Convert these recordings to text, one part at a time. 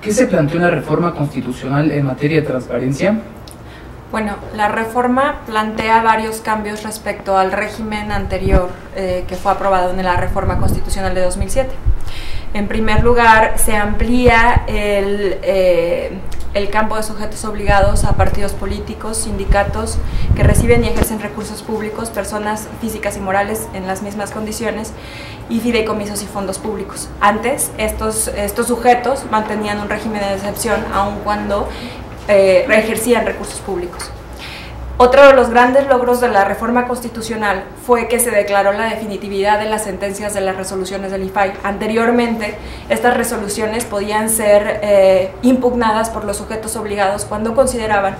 ¿Qué se planteó en la reforma constitucional en materia de transparencia? Bueno, la reforma plantea varios cambios respecto al régimen anterior que fue aprobado en la reforma constitucional de 2007. En primer lugar, se amplía el campo de sujetos obligados a partidos políticos, sindicatos que reciben y ejercen recursos públicos, personas físicas y morales en las mismas condiciones, y fideicomisos y fondos públicos. Antes, estos sujetos mantenían un régimen de excepción aun cuando ejercían recursos públicos. Otro de los grandes logros de la reforma constitucional fue que se declaró la definitividad de las sentencias de las resoluciones del IFAI. Anteriormente, estas resoluciones podían ser impugnadas por los sujetos obligados cuando consideraban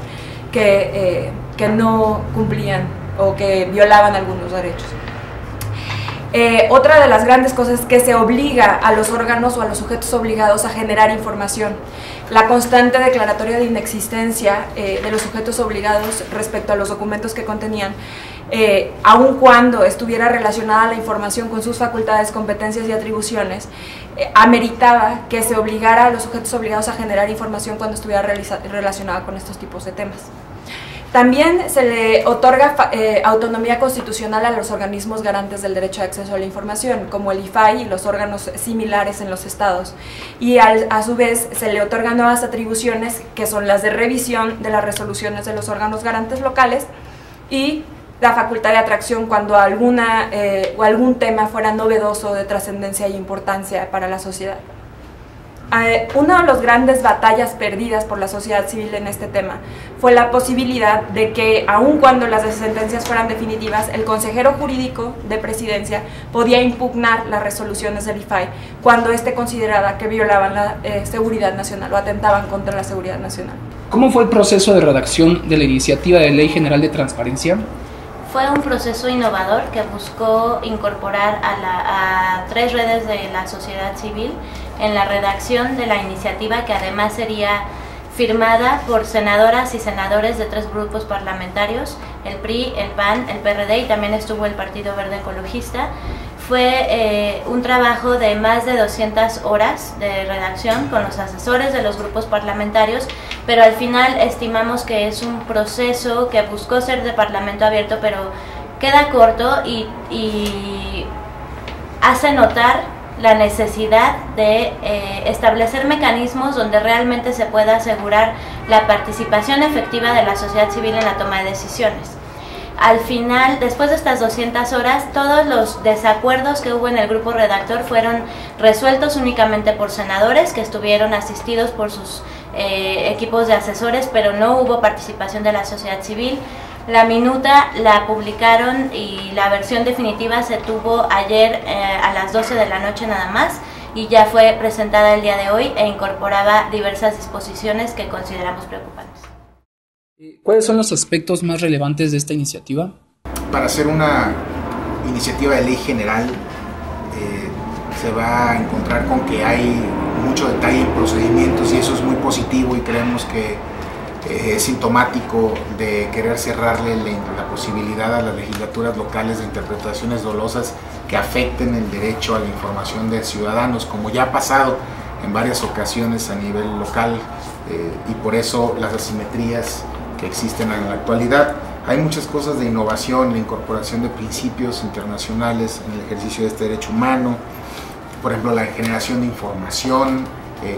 que no cumplían o que violaban algunos derechos. Otra de las grandes cosas es que se obliga a los órganos o a los sujetos obligados a generar información. La constante declaratoria de inexistencia de los sujetos obligados respecto a los documentos que contenían, aun cuando estuviera relacionada la información con sus facultades, competencias y atribuciones, ameritaba que se obligara a los sujetos obligados a generar información cuando estuviera relacionada con estos tipos de temas. También se le otorga autonomía constitucional a los organismos garantes del derecho de acceso a la información, como el IFAI y los órganos similares en los estados, y a su vez se le otorgan nuevas atribuciones que son las de revisión de las resoluciones de los órganos garantes locales y la facultad de atracción cuando algún tema fuera novedoso, de trascendencia e importancia para la sociedad. Una de las grandes batallas perdidas por la sociedad civil en este tema fue la posibilidad de que, aun cuando las sentencias fueran definitivas, el consejero jurídico de presidencia podía impugnar las resoluciones del IFAI cuando éste consideraba que violaban la seguridad nacional o atentaban contra la seguridad nacional. ¿Cómo fue el proceso de redacción de la iniciativa de Ley General de Transparencia? Fue un proceso innovador que buscó incorporar a 3 redes de la sociedad civil en la redacción de la iniciativa, que además sería firmada por senadoras y senadores de 3 grupos parlamentarios, el PRI, el PAN, el PRD, y también estuvo el Partido Verde Ecologista. Fue un trabajo de más de 200 horas de redacción con los asesores de los grupos parlamentarios, pero al final estimamos que es un proceso que buscó ser de parlamento abierto, pero queda corto y hace notar la necesidad de establecer mecanismos donde realmente se pueda asegurar la participación efectiva de la sociedad civil en la toma de decisiones. Al final, después de estas 200 horas, todos los desacuerdos que hubo en el grupo redactor fueron resueltos únicamente por senadores que estuvieron asistidos por sus equipos de asesores, pero no hubo participación de la sociedad civil. La minuta la publicaron y la versión definitiva se tuvo ayer a las 12 de la noche nada más, y ya fue presentada el día de hoy e incorporaba diversas disposiciones que consideramos preocupantes. ¿Cuáles son los aspectos más relevantes de esta iniciativa? Para hacer una iniciativa de ley general se va a encontrar con que hay mucho detalle en procedimientos, y eso es muy positivo, y creemos que es sintomático de querer cerrarle la posibilidad a las legislaturas locales de interpretaciones dolosas que afecten el derecho a la información de ciudadanos, como ya ha pasado en varias ocasiones a nivel local, y por eso las asimetrías que existen en la actualidad. Hay muchas cosas de innovación, la incorporación de principios internacionales en el ejercicio de este derecho humano, por ejemplo la generación de información,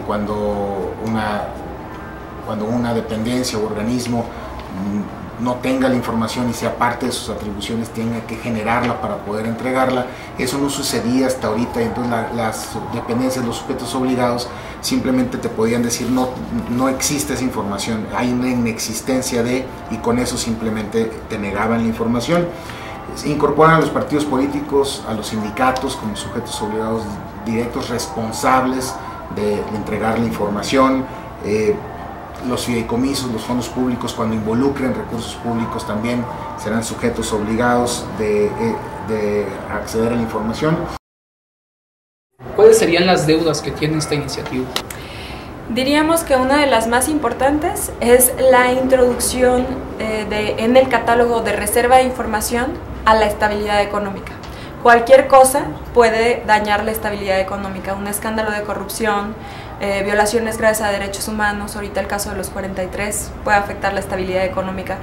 cuando una dependencia o organismo no tenga la información y sea parte de sus atribuciones, tenga que generarla para poder entregarla. Eso no sucedía hasta ahorita, y entonces las dependencias, los sujetos obligados simplemente te podían decir no existe esa información, hay una inexistencia de, y con eso simplemente te negaban la información. Incorporan a los partidos políticos, a los sindicatos como sujetos obligados directos responsables de entregar la información. Los fideicomisos, los fondos públicos, cuando involucren recursos públicos, también serán sujetos obligados de acceder a la información. ¿Cuáles serían las deudas que tiene esta iniciativa? Diríamos que una de las más importantes es la introducción en el catálogo de reserva de información a la estabilidad económica. Cualquier cosa puede dañar la estabilidad económica, un escándalo de corrupción, violaciones graves a derechos humanos, ahorita el caso de los 43 puede afectar la estabilidad económica.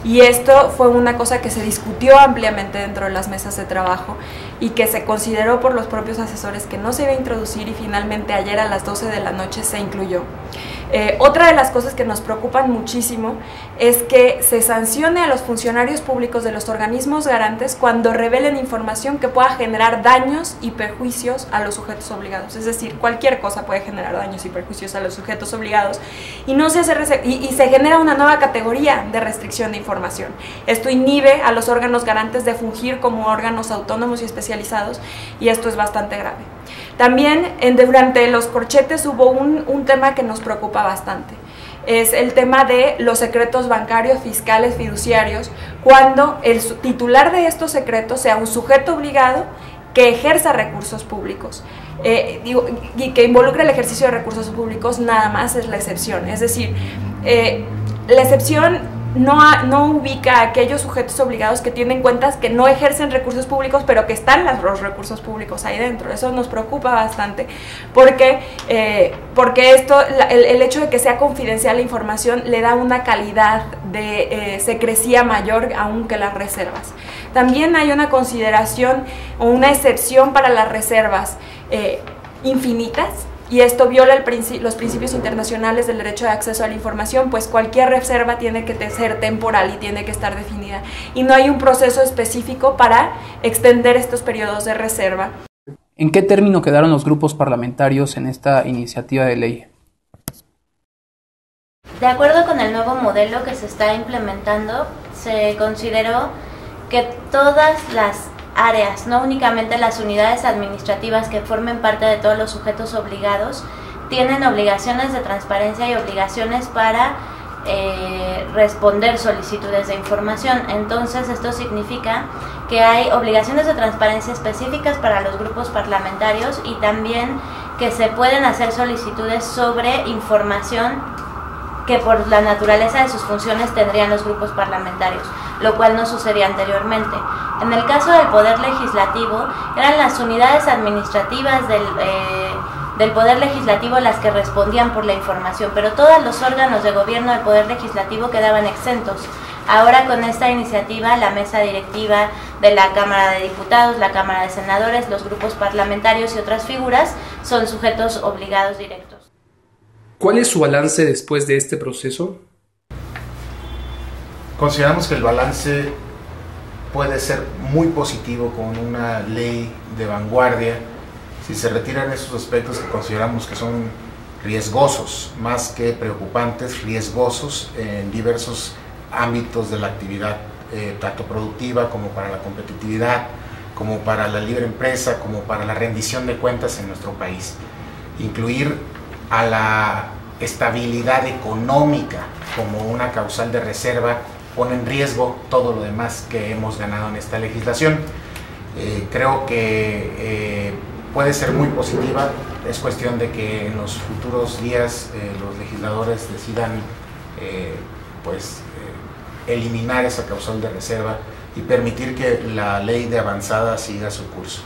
Y esto fue una cosa que se discutió ampliamente dentro de las mesas de trabajo y que se consideró por los propios asesores que no se iba a introducir, y finalmente ayer a las 12 de la noche se incluyó. Otra de las cosas que nos preocupan muchísimo es que se sancione a los funcionarios públicos de los organismos garantes cuando revelen información que pueda generar daños y perjuicios a los sujetos obligados. Es decir, cualquier cosa puede generar daños y perjuicios a los sujetos obligados, y no se hace y se genera una nueva categoría de restricción de información. Esto inhibe a los órganos garantes de fungir como órganos autónomos y especializados, y esto es bastante grave. También durante los corchetes hubo un tema que nos preocupa bastante. Es el tema de los secretos bancarios, fiscales, fiduciarios, cuando el titular de estos secretos sea un sujeto obligado que ejerza recursos públicos. Y que involucre el ejercicio de recursos públicos nada más es la excepción. Es decir, la excepción no ubica a aquellos sujetos obligados que tienen cuentas que no ejercen recursos públicos, pero que están los recursos públicos ahí dentro. Eso nos preocupa bastante, porque el hecho de que sea confidencial la información le da una calidad de secrecía mayor aún que las reservas. También hay una consideración o una excepción para las reservas infinitas, y esto viola los principios internacionales del derecho de acceso a la información, pues cualquier reserva tiene que ser temporal y tiene que estar definida, y no hay un proceso específico para extender estos periodos de reserva. ¿En qué término quedaron los grupos parlamentarios en esta iniciativa de ley? De acuerdo con el nuevo modelo que se está implementando, se consideró que todas las áreas, no únicamente las unidades administrativas que formen parte de todos los sujetos obligados, tienen obligaciones de transparencia y obligaciones para responder solicitudes de información. Entonces esto significa que hay obligaciones de transparencia específicas para los grupos parlamentarios, y también que se pueden hacer solicitudes sobre información que por la naturaleza de sus funciones tendrían los grupos parlamentarios, lo cual no sucedía anteriormente. En el caso del Poder Legislativo, eran las unidades administrativas del Poder Legislativo las que respondían por la información, pero todos los órganos de gobierno del Poder Legislativo quedaban exentos. Ahora, con esta iniciativa, la mesa directiva de la Cámara de Diputados, la Cámara de Senadores, los grupos parlamentarios y otras figuras son sujetos obligados directos. ¿Cuál es su balance después de este proceso? Consideramos que el balance puede ser muy positivo con una ley de vanguardia si se retiran esos aspectos que consideramos que son riesgosos, más que preocupantes, riesgosos en diversos ámbitos de la actividad, tanto productiva como para la competitividad, como para la libre empresa, como para la rendición de cuentas en nuestro país. Incluir a la estabilidad económica como una causal de reserva pone en riesgo todo lo demás que hemos ganado en esta legislación. Creo que puede ser muy positiva, es cuestión de que en los futuros días los legisladores decidan eliminar esa causal de reserva y permitir que la ley de avanzada siga su curso.